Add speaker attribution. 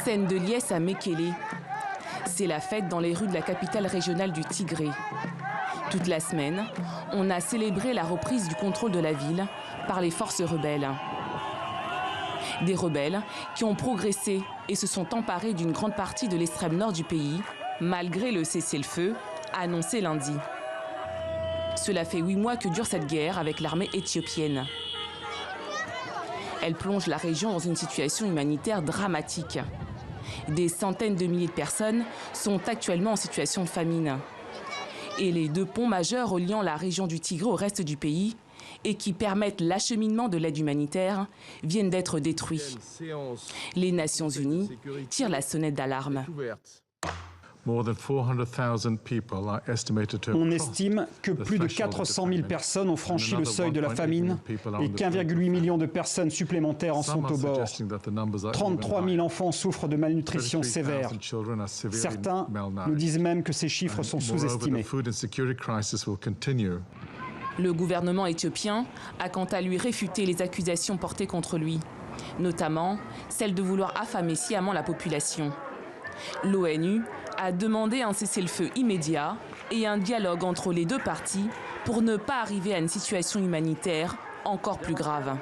Speaker 1: Scène de liesse à Mekele. C'est la fête dans les rues de la capitale régionale du Tigré. Toute la semaine, on a célébré la reprise du contrôle de la ville par les forces rebelles. Des rebelles qui ont progressé et se sont emparés d'une grande partie de l'extrême nord du pays, malgré le cessez-le-feu annoncé lundi. Cela fait 8 mois que dure cette guerre avec l'armée éthiopienne. Elle plonge la région dans une situation humanitaire dramatique. Des centaines de milliers de personnes sont actuellement en situation de famine. Et les 2 ponts majeurs reliant la région du Tigré au reste du pays et qui permettent l'acheminement de l'aide humanitaire viennent d'être détruits. Les Nations Unies tirent la sonnette d'alarme.
Speaker 2: On estime que plus de 400 000 personnes ont franchi le seuil de la famine et qu'1,8 million de personnes supplémentaires en sont au bord. 33 000 enfants souffrent de malnutrition sévère. Certains nous disent même que ces chiffres sont sous-estimés.
Speaker 1: Le gouvernement éthiopien a quant à lui réfuté les accusations portées contre lui, notamment celle de vouloir affamer sciemment la population. L'ONU a demandé un cessez-le-feu immédiat et un dialogue entre les 2 parties pour ne pas arriver à une situation humanitaire encore plus grave.